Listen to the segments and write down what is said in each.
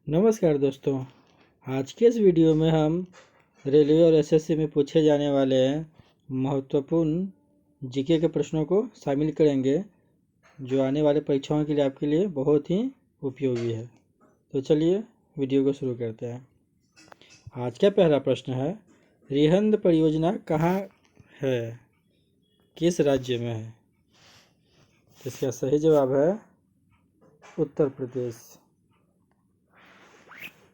नमस्कार दोस्तों। आज के इस वीडियो में हम रेलवे और एसएससी में पूछे जाने वाले महत्वपूर्ण जीके के प्रश्नों को शामिल करेंगे, जो आने वाले परीक्षाओं के लिए आपके लिए बहुत ही उपयोगी है। तो चलिए वीडियो को शुरू करते हैं। आज का पहला प्रश्न है, रिहंद परियोजना कहाँ है, किस राज्य में है? इसका सही जवाब है उत्तर प्रदेश।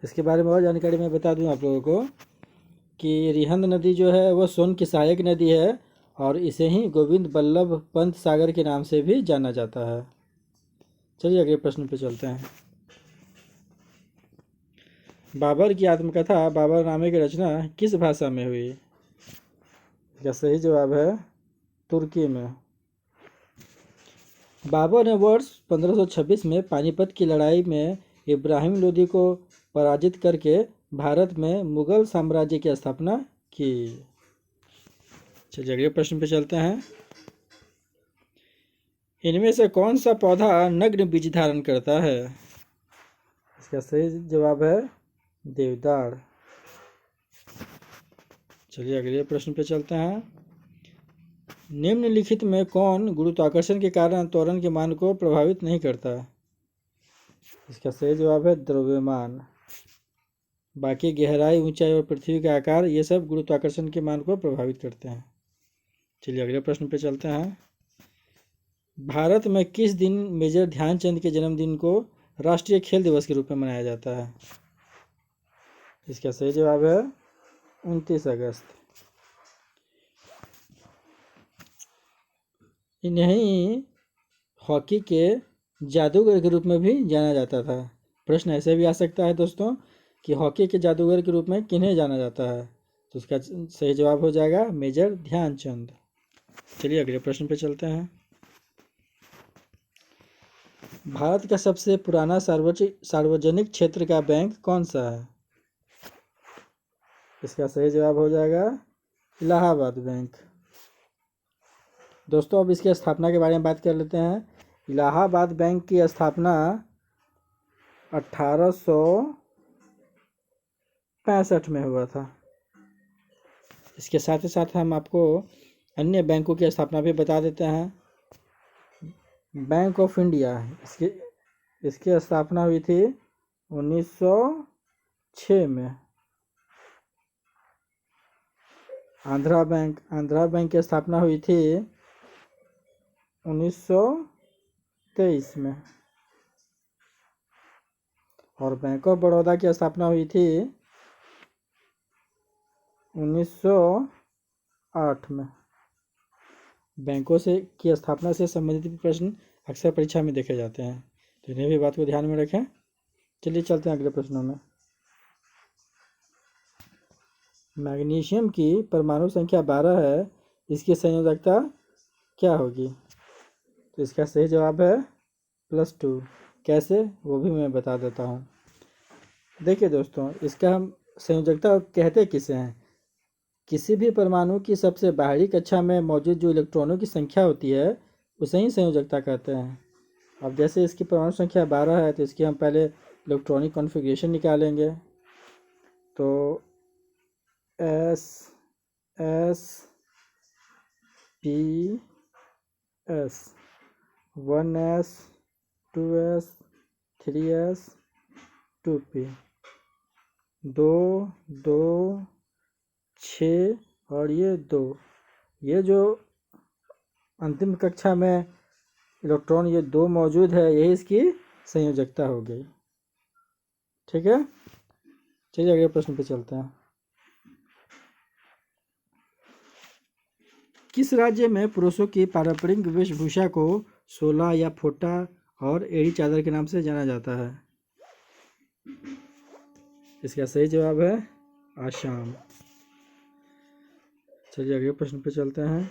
इसके बारे में और जानकारी मैं बता दूं आप लोगों को कि रिहंद नदी जो है वह सोन की सहायक नदी है और इसे ही गोविंद बल्लभ पंत सागर के नाम से भी जाना जाता है। चलिए अगले प्रश्न पे चलते हैं। बाबर की आत्मकथा बाबरनामे की रचना किस भाषा में हुई? इसका सही जवाब है तुर्की में। बाबर ने वर्ष 1526 में पानीपत की लड़ाई में इब्राहिम लोदी को पराजित करके भारत में मुगल साम्राज्य की स्थापना की। चलिए अगले प्रश्न पे चलते हैं। इनमें से कौन सा पौधा नग्न बीज धारण करता है? इसका सही जवाब है देवदार। चलिए अगले प्रश्न पे चलते हैं। निम्नलिखित में कौन गुरुत्वाकर्षण के कारण त्वरण के मान को प्रभावित नहीं करता? इसका सही जवाब है द्रव्यमान। बाकी गहराई, ऊंचाई और पृथ्वी का आकार ये सब गुरुत्वाकर्षण के मान को प्रभावित करते हैं। चलिए अगले प्रश्न पे चलते हैं। भारत में किस दिन मेजर ध्यानचंद के जन्मदिन को राष्ट्रीय खेल दिवस के रूप में मनाया जाता है? इसका सही जवाब है 29 अगस्त। इन्हें हॉकी के जादूगर के रूप में भी जाना जाता था। प्रश्न ऐसे भी आ सकता है दोस्तों कि हॉकी के जादूगर के रूप में किन्हें जाना जाता है? तो उसका सही जवाब हो जाएगा मेजर ध्यानचंद। चलिए अगले प्रश्न पे चलते हैं। भारत का सबसे पुराना सार्वजनिक क्षेत्र का बैंक कौन सा है? इसका सही जवाब हो जाएगा इलाहाबाद बैंक। दोस्तों अब इसकी स्थापना के बारे में बात कर लेते हैं। इलाहाबाद बैंक की स्थापना 1865 में हुआ था। इसके साथ ही साथ हम आपको अन्य बैंकों की स्थापना भी बता देते हैं। बैंक ऑफ इंडिया इसकी स्थापना हुई थी 1906 में। आंध्रा बैंक की स्थापना हुई थी 1923 में। और बैंक ऑफ बड़ौदा की स्थापना हुई थी 1908 में। बैंकों की स्थापना से संबंधित प्रश्न अक्सर परीक्षा में देखे जाते हैं, तो इन्हें भी बात को ध्यान में रखें। चलिए चलते हैं अगले प्रश्नों में। मैग्नीशियम की परमाणु संख्या 12 है, इसकी संयोजकता क्या होगी? तो इसका सही जवाब है +2। कैसे, वो भी मैं बता देता हूँ। देखिए दोस्तों, इसका हम संयोजकता कहते किसे हैं? किसी भी परमाणु की सबसे बाहरी कक्षा में मौजूद जो इलेक्ट्रॉनों की संख्या होती है उसे ही संयोजकता कहते हैं। अब जैसे इसकी परमाणु संख्या 12 है, तो इसकी हम पहले इलेक्ट्रॉनिक कॉन्फ़िगरेशन निकालेंगे। तो S 1s 2s 3s 2p 2 2 6 और ये 2, ये जो अंतिम कक्षा में इलेक्ट्रॉन ये 2 मौजूद है, यही इसकी संयोजकता हो गई। ठीक है, चलिए अगले प्रश्न पे चलते हैं। किस राज्य में पुरुषों की पारंपरिक वेशभूषा को सोला या फोटा और एड़ी चादर के नाम से जाना जाता है? इसका सही जवाब है आसाम। चलिए अगले प्रश्न पे चलते हैं।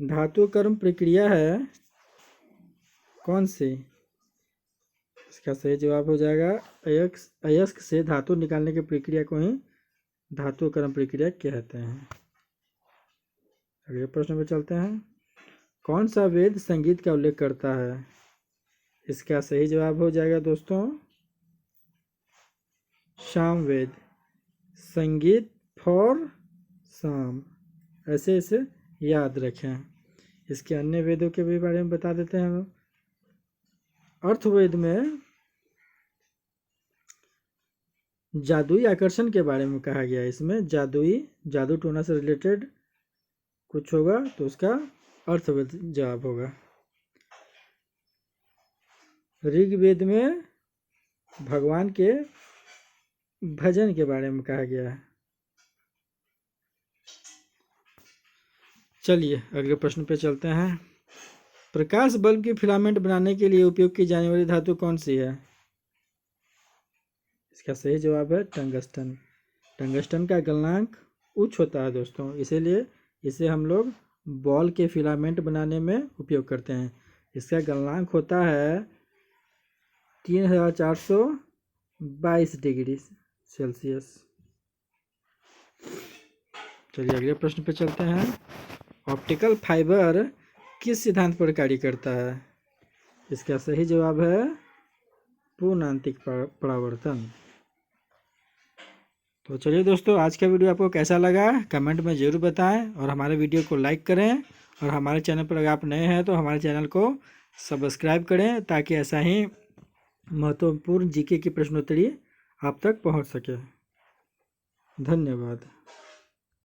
धातु कर्म प्रक्रिया है कौन सी? इसका सही जवाब हो जाएगा अयस्क से धातु निकालने की प्रक्रिया को ही धातु कर्म प्रक्रिया कहते हैं। अगले प्रश्न पे चलते हैं। कौन सा वेद संगीत का उल्लेख करता है? इसका सही जवाब हो जाएगा दोस्तों सामवेद, संगीत फॉर शाम, ऐसे ऐसे याद रखें। इसके अन्य वेदों के भी बारे में बता देते हैं हम। अर्थवेद में जादुई आकर्षण के बारे में कहा गया है। इसमें जादू टोना से रिलेटेड कुछ होगा तो उसका अर्थवेद जवाब होगा। ऋग्वेद में भगवान के भजन के बारे में कहा गया है। चलिए अगले प्रश्न पे चलते हैं। प्रकाश बल्ब की फिलामेंट बनाने के लिए उपयोग की जाने वाली धातु कौन सी है? इसका सही जवाब है टंगस्टन। टंगस्टन का गलनांक उच्च होता है दोस्तों, इसीलिए इसे हम लोग बॉल के फिलामेंट बनाने में उपयोग करते हैं। इसका गलनांक होता है 3422 डिग्री सेल्सियस। चलिए अगले प्रश्न पे चलते हैं। ऑप्टिकल फाइबर किस सिद्धांत पर कार्य करता है? इसका सही जवाब है पूर्णांतिक परावर्तन। तो चलिए दोस्तों, आज का वीडियो आपको कैसा लगा कमेंट में ज़रूर बताएं और हमारे वीडियो को लाइक करें। और हमारे चैनल पर अगर आप नए हैं तो हमारे चैनल को सब्सक्राइब करें ताकि ऐसा ही महत्वपूर्ण जीके की प्रश्नोत्तरी आप तक पहुंच सके। धन्यवाद।